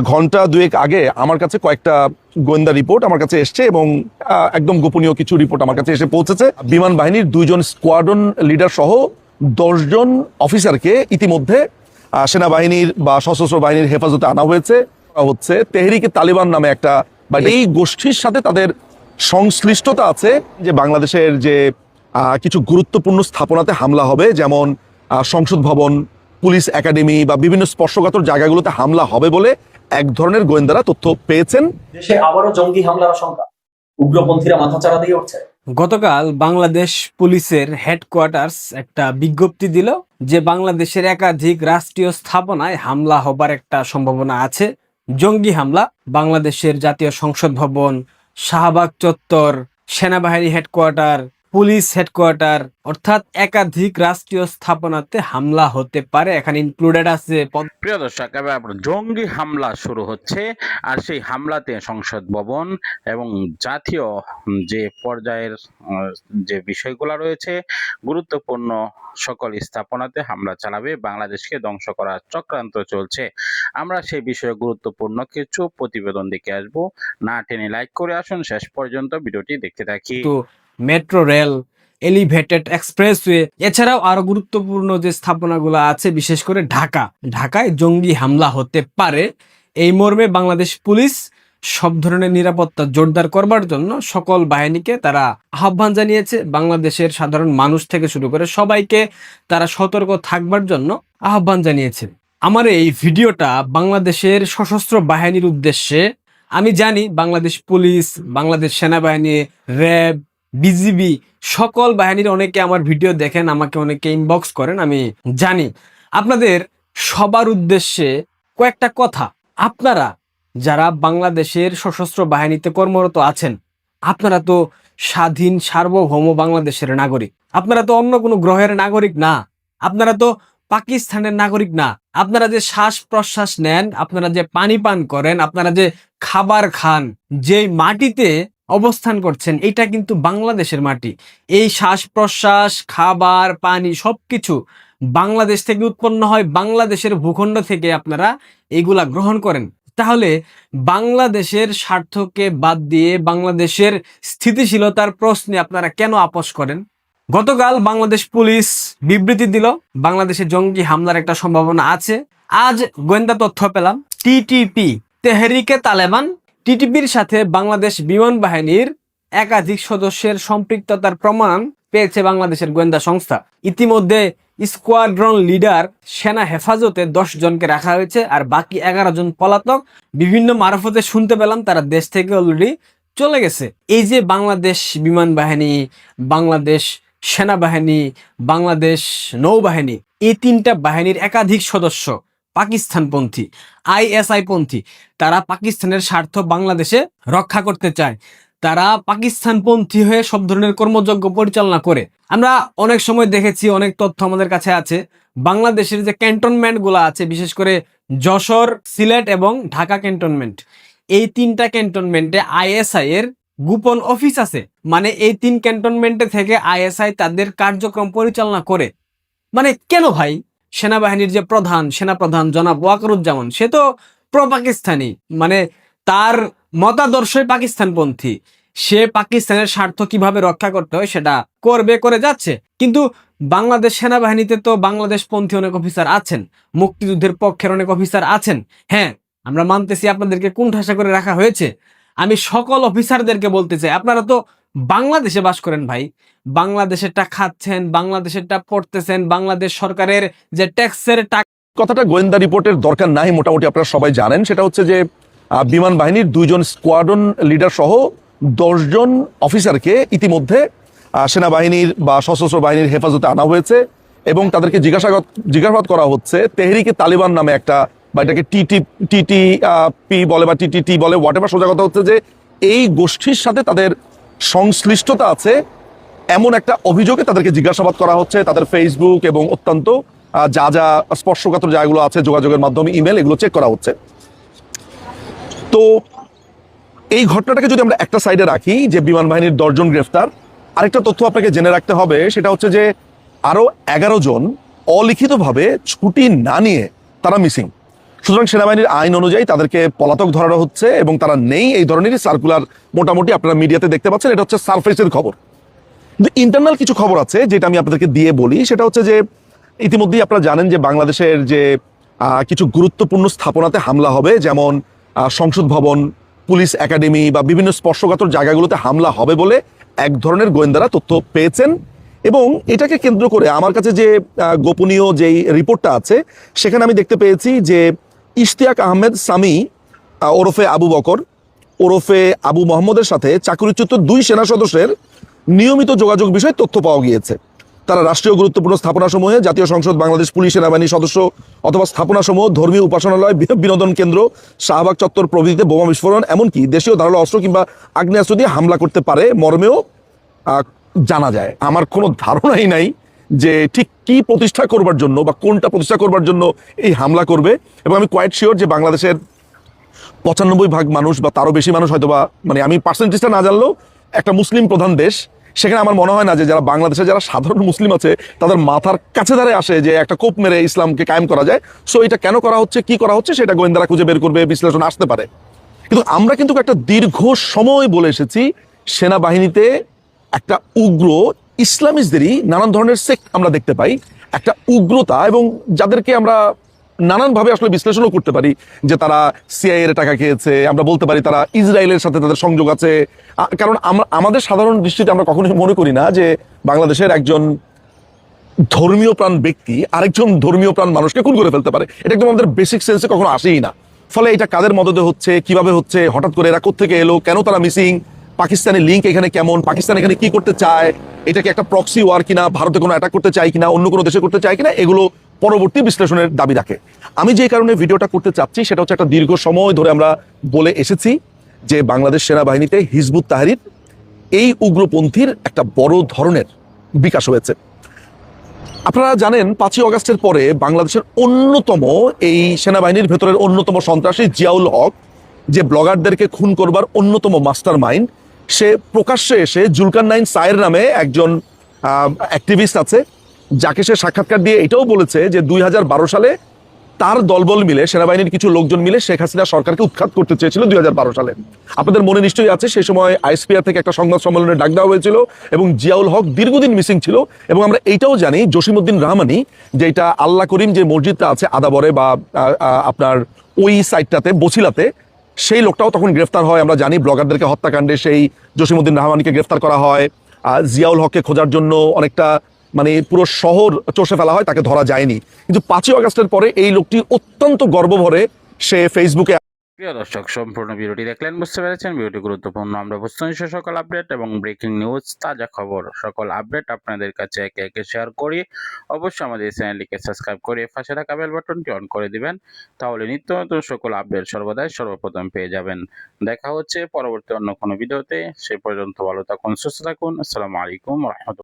ঘন্টা দুয়েক আগে আমার কাছে কয়েকটা গোয়েন্দা রিপোর্ট আমার কাছে এসছে এবং একদম গোপনীয় কিছু রিপোর্ট আমার কাছে এসে পৌঁছেছে। বিমান বাহিনীর 2জন স্কোয়াড্রন লিডার সহ 10জন অফিসারকে ইতিমধ্যে সেনাবাহিনীর বা সশস্ত্র বাহিনীর হেফাজতে আনা হচ্ছে তেহরিকে তালিবান নামে একটা বা এই গোষ্ঠীর সাথে তাদের সংশ্লিষ্টতা আছে। যে বাংলাদেশের যে কিছু গুরুত্বপূর্ণ স্থাপনাতে হামলা হবে, যেমন সংসদ ভবন, পুলিশ একাডেমি বা বিভিন্ন স্পর্শকাতর জায়গাগুলোতে হামলা হবে বলে এক ধরনের গোয়েন্দারা তথ্য পেয়েছেন। দেশে আবারও জঙ্গি হামলার আশঙ্কা, উগ্রপন্থীরা মাথাচাড়া দিয়ে উঠছে। গতকাল বাংলাদেশ পুলিশের হেডকোয়ার্টার্স একটা বিজ্ঞপ্তি দিল যে বাংলাদেশের একাধিক রাষ্ট্রীয় স্থাপনায় হামলা হবার একটা সম্ভাবনা আছে। জঙ্গি হামলা বাংলাদেশের জাতীয় সংসদ ভবন, শাহবাগ চত্বর, সেনাবাহিনী হেডকোয়ার্টার, পুলিশ হেডকোয়ার্টার অর্থাৎ একাধিক রাষ্ট্রীয় স্থাপনাতে হামলা হতে পারে। এখানে ইনক্লুডেড আছে। প্রিয় দর্শক, এবার জঙ্গি হামলা শুরু হচ্ছে, আর সেই হামলাতে সংসদ ভবন এবং জাতীয় যে পর্যায়ের যে বিষয়গুলো রয়েছে গুরুত্বপূর্ণ সকল স্থাপনাতে হামলা চালাবে, বাংলাদেশকে ধ্বংস করার চক্রান্ত চলছে। আমরা সেই বিষয়ে গুরুত্বপূর্ণ কিছু প্রতিবেদন দেখে আসবো। না টেনে লাইক করে আসুন, শেষ পর্যন্ত ভিডিওটি দেখতে থাকি। মেট্রো রেল, এলিভেটেড এক্সপ্রেসওয়ে, এছাড়াও আরো গুরুত্বপূর্ণ যে স্থাপনাগুলো আছে, বিশেষ করে ঢাকায় জঙ্গি হামলা হতে পারে। এই মর্মে বাংলাদেশ পুলিশ সব ধরনের নিরাপত্তা জোরদার করবার জন্য সকল বাহিনীকে তারা আহ্বান জানিয়েছে। বাংলাদেশের সাধারণ মানুষ থেকে শুরু করে সবাইকে তারা সতর্ক থাকবার জন্য আহ্বান জানিয়েছে। আমার এই ভিডিওটা বাংলাদেশের সশস্ত্র বাহিনীর উদ্দেশ্যে। আমি জানি বাংলাদেশ পুলিশ, বাংলাদেশ সেনাবাহিনী, র্যাব, বিজিবি সকল বাহিনীর অনেকে আমার ভিডিও দেখেন, আমাকে অনেকে ইনবক্স করেন। আমি জানি আপনাদের সবার উদ্দেশ্যে কয়েকটা কথা। আপনারা যারা বাংলাদেশের সশস্ত্র বাহিনীতে কর্মরত আছেন, আপনারা তো স্বাধীন সার্বভৌম বাংলাদেশের নাগরিক। আপনারা তো অন্য কোনো গ্রহের নাগরিক না। আপনারা তো পাকিস্তানের নাগরিক না। আপনারা যে শ্বাস প্রশ্বাস নেন, আপনারা যে পানি পান করেন, আপনারা যে খাবার খান, যে মাটিতে অবস্থান করছেন, এটা কিন্তু বাংলাদেশের মাটি। এই শ্বাস প্রশ্বাস, খাবার, পানি সবকিছু বাংলাদেশ থেকে উৎপন্ন হয়, বাংলাদেশের ভূখণ্ড থেকে আপনারা এগুলা গ্রহণ করেন। তাহলে বাংলাদেশের স্বার্থকে বাদ দিয়ে বাংলাদেশের স্থিতিশীলতার প্রশ্নে আপনারা কেন আপোস করেন? গতকাল বাংলাদেশ পুলিশ বিবৃতি দিল বাংলাদেশে জঙ্গি হামলার একটা সম্ভাবনা আছে। আজ গোয়েন্দা তথ্য পেলাম, টিটিপি তেহরিকে তালেবান, টিটিপির সাথে বাংলাদেশ বিমান বাহিনীর একাধিক সদস্যের সম্পৃক্ততার প্রমাণ পেয়েছে বাংলাদেশের গোয়েন্দা সংস্থা। ইতিমধ্যে স্কোয়াড্রন লিডার সেনা হেফাজতে 10 জনকে রাখা হয়েছে, আর বাকি 11 জন পলাতক। বিভিন্ন মারফতে শুনতে পেলাম তারা দেশ থেকে অলরেডি চলে গেছে। এই যে বাংলাদেশ বিমান বাহিনী, বাংলাদেশ সেনাবাহিনী, বাংলাদেশ নৌবাহিনী, এই 3টা বাহিনীর একাধিক সদস্য পাকিস্তানপন্থী, আইএসআই পন্থী। তারা পাকিস্তানের স্বার্থ বাংলাদেশে রক্ষা করতে চায়। তারা পাকিস্তানপন্থী হয়ে সব ধরনের কর্মযজ্ঞ পরিচালনা করে। আমরা অনেক সময় দেখেছি, অনেক তথ্য আমাদের কাছে আছে, বাংলাদেশের যে ক্যান্টনমেন্ট গুলো আছে, বিশেষ করে যশোর, সিলেট এবং ঢাকা ক্যান্টনমেন্ট, এই 3টা ক্যান্টনমেন্টে আইএসআই এর গোপন অফিস আছে। মানে এই 3 ক্যান্টনমেন্টে থেকে আইএসআই তাদের কার্যক্রম পরিচালনা করে। মানে কেন ভাই? সেনাবাহিনীর যে সেনাপ্রধান জনাব ওয়াকারুজ্জামান, সে তো প্রো পাকিস্তানি, মানে তার মতাদর্শই পাকিস্তানপন্থী। সে পাকিস্তানের স্বার্থ কিভাবে রক্ষা করতে হয় সেটা করে যাচ্ছে। কিন্তু বাংলাদেশ সেনাবাহিনীতে তো বাংলাদেশ পন্থী অনেক অফিসার আছেন, মুক্তিযুদ্ধের পক্ষের অনেক অফিসার আছেন। হ্যাঁ, আমরা মানতেছি আপনাদেরকে কুণ্ঠাসা করে রাখা হয়েছে। আমি সকল অফিসারদেরকে বলতে চাই, আপনারা তো বাংলাদেশে বাস করেন ভাই, বাংলাদেশেরটা খাচ্ছেন, বাংলাদেশেরটা পড়তেছেন, বাংলাদেশ সরকারের যে ট্যাক্সের টাকা। কথাটা গোয়েন্দা রিপোর্টের দরকার নাই, মোটামুটি আপনারা সবাই জানেন। সেটা হচ্ছে যে বিমান বাহিনীর 2জন স্কোয়াড্রন লিডার সহ 10জন অফিসারকে ইতিমধ্যে সেনাবাহিনীর বা সশস্ত্র বাহিনীর হেফাজতে আনা হয়েছে এবং তাদেরকে জিজ্ঞাসাবাদ করা হচ্ছে তেহরিকে তালিবান নামে একটা, বা এটাকে টিটিপি বলে বা টিটিটি বলে, হোয়াটএভার। সোজা কথা হচ্ছে যে এই গোষ্ঠীর সাথে তাদের সংশ্লিষ্টতা আছে এমন একটা অভিযোগে তাদেরকে জিজ্ঞাসাবাদ করা হচ্ছে। তাদের ফেসবুক এবং অত্যন্ত যা যা স্পর্শকাতর জায়গাগুলো আছে, যোগাযোগের মাধ্যমে ইমেল, এগুলো চেক করা হচ্ছে। তো এই ঘটনাটাকে যদি আমরা একটা সাইডে রাখি, যে বিমান বাহিনীর 10 জন গ্রেফতার, আরেকটা তথ্য আপনাকে জেনে রাখতে হবে, সেটা হচ্ছে যে আরো 11 জন অলিখিতভাবে ছুটি না নিয়ে তারা মিসিং। সুতরাং সেনাবাহিনীর আইন অনুযায়ী তাদেরকে পলাতক ধরানো হচ্ছে এবং তারা নেই, এই ধরনেরই সার্কুলার মোটামুটি আপনারা মিডিয়াতে দেখতে পাচ্ছেন। এটা হচ্ছে সারফেসের খবর। কিন্তু ইন্টারনাল কিছু খবর আছে যেটা আমি আপনাদেরকে দিয়ে বলি। সেটা হচ্ছে যে ইতিমধ্যেই আপনারা জানেন যে বাংলাদেশের যে কিছু গুরুত্বপূর্ণ স্থাপনাতে হামলা হবে, যেমন সংসদ ভবন, পুলিশ একাডেমি বা বিভিন্ন স্পর্শকাতর জায়গাগুলোতে হামলা হবে বলে এক ধরনের গোয়েন্দারা তথ্য পেয়েছেন। এবং এটাকে কেন্দ্র করে আমার কাছে যে গোপনীয় যেই রিপোর্টটা আছে সেখানে আমি দেখতে পেয়েছি যে ইশতিয়াক আহমেদ সামি ওরফে আবু বকর ওরফে আবু মোহাম্মদের সাথে চাকরিচ্যুত 2 সেনা সদস্যের নিয়মিত যোগাযোগ বিষয়ে তথ্য পাওয়া গিয়েছে। তারা রাষ্ট্রীয় গুরুত্বপূর্ণ স্থাপনাসমূহে, জাতীয় সংসদ, বাংলাদেশ পুলিশ, সেনাবাহিনীর সদস্য অথবা স্থাপনাসমূহ, ধর্মীয় উপাসনালয়, বিনোদন কেন্দ্র, শাহবাগ চত্বর প্রভৃতিতে বোমা বিস্ফোরণ, এমনকি দেশীয় ধারালো অস্ত্র কিংবা আগ্নেয়াস্ত্র দিয়ে হামলা করতে পারে মর্মেও জানা যায়। আমার কোনো ধারণাই নাই যে ঠিক কি প্রতিষ্ঠা করবার জন্য বা কোনটা প্রতিষ্ঠা করবার জন্য এই হামলা করবে। এবং আমি কোয়াইট শিওর যে বাংলাদেশের 95% মানুষ বা তারও বেশি মানুষ হয়তো বা, মানে আমি পার্সেন্টেজটা না জানলেও, একটা মুসলিম প্রধান দেশ, সেখানে আমার মনে হয় না যে যারা বাংলাদেশে যারা সাধারণ মুসলিম আছে তাদের মাথার কাছে ধারে আসে যে একটা কোপ মেরে ইসলামকে কায়েম করা যায়। সো এটা কেন করা হচ্ছে, কি করা হচ্ছে, সেটা গোয়েন্দারা খুঁজে বের করবে, বিশ্লেষণ আসতে পারে। কিন্তু আমরা কিন্তু একটা দীর্ঘ সময় বলে এসেছি সেনাবাহিনীতে একটা উগ্র ইসলামিস্টদেরই নানান ধরনের সেক্ট আমরা দেখতে পাই, একটা উগ্রতা, এবং যাদেরকে আমরা নানানভাবে আসলে বিশ্লেষণও করতে পারি যে তারা সিআইএ এর টাকা খেয়েছে, আমরা বলতে পারি তারা ইসরায়েলের সাথে তাদের সংযোগ আছে। কারণ আমাদের সাধারণ দৃষ্টিতে আমরা কখনোই মনে করি না যে বাংলাদেশের একজন ধর্মীয় প্রাণ ব্যক্তি আরেকজন ধর্মীয় প্রাণ মানুষকে খুন করে ফেলতে পারে। এটা একদম আমাদের বেসিক সেন্সে কখনো আসেই না। ফলে এটা কাদের মদদে হচ্ছে, কিভাবে হচ্ছে, হঠাৎ করে এরা কোত্থেকে এলো, কেন তারা মিসিং, পাকিস্তানের লিঙ্ক এখানে কেমন, পাকিস্তান এখানে কি করতে চায়, এটা কি একটা প্রক্সি ওয়ার কিনা, ভারতে কোনো অ্যাটাক করতে চায় কিনা, অন্য কোনো দেশে করতে চায় কিনা, এগুলো পরবর্তী বিশ্লেষণের দাবি রাখে। আমি যে কারণে ভিডিওটা করতে চাচ্ছি সেটা হচ্ছে একটা দীর্ঘ সময় ধরে আমরা বলে এসেছি যে বাংলাদেশ সেনাবাহিনীতে হিজবুত তাহরির এই উগ্রপন্থীর একটা বড় ধরনের বিকাশ হয়েছে। আপনারা জানেন 5ই অগাস্টের পরে বাংলাদেশের অন্যতম এই সেনাবাহিনীর ভেতরের অন্যতম সন্ত্রাসী জিয়াউল হক, যে ব্লগারদেরকে খুন করবার অন্যতম মাস্টার মাইন্ড, সে প্রকাশ্যে এসে জুলকারনাইন সায়ের নামে একজন অ্যাক্টিভিস্ট আছে, যাকে সে সাক্ষাৎকার দিয়ে এটাও বলেছে যে 2012 সালে তার দলবল মিলে, সেনাবাহিনীর কিছু লোকজন মিলে শেখ হাসিনা সরকারকে উৎখাত করতে চেয়েছিল 2012 সালে। আপনাদের মনে নিশ্চয়ই আছে সেই সময় আইএসপিআর থেকে একটা সংবাদ সম্মেলনে ডাক দেওয়া হয়েছিল এবং জিয়াউল হক দীর্ঘদিন মিসিং ছিল। এবং আমরা এইটাও জানি জসিমউদ্দিন রহমানি, যেটা আল্লাহ করিম যে মসজিদটা আছে আদাবরে বা আপনার ওই সাইডটাতে বছিলাতে, সেই লোকটাও তখন গ্রেফতার হয়। আমরা জানি ব্লগারদেরকে হত্যাকাণ্ডে সেই জসিমউদ্দিন রহমানিকে গ্রেফতার করা হয়। জিয়াউল হককে খোঁজার জন্য অনেকটা মানে পুরো শহর চষে ফেলা হয়, তাকে ধরা যায়নি। কিন্তু 5ই অগাস্টের পরে এই লোকটি অত্যন্ত গর্বভরে সে ফেসবুকে। প্রিয় দর্শক, সম্পূর্ণ ভিডিওটি দেখলেন, বুঝতে পেরেছেন ভিডিওটি গুরুত্বপূর্ণ। আমরা বস্তুনিষ্ঠ সকল আপডেট এবং ব্রেকিং নিউজ, তাজা খবর, সকল আপডেট আপনাদের কাছে একে একে শেয়ার করি। অবশ্যই আমাদের চ্যানেলটিকে সাবস্ক্রাইব করে পাশে থাকা বেল বাটনটি অন করে দিবেন, তাহলে নিত্য নতুন সকল আপডেট সর্বদাই সর্বপ্রথম পেয়ে যাবেন। দেখা হচ্ছে পরবর্তী অন্য কোনো ভিডিওতে। সে পর্যন্ত ভালো থাকুন, সুস্থ থাকুন। আসসালামু আলাইকুম ওয়া রাহমাতুল্লাহ।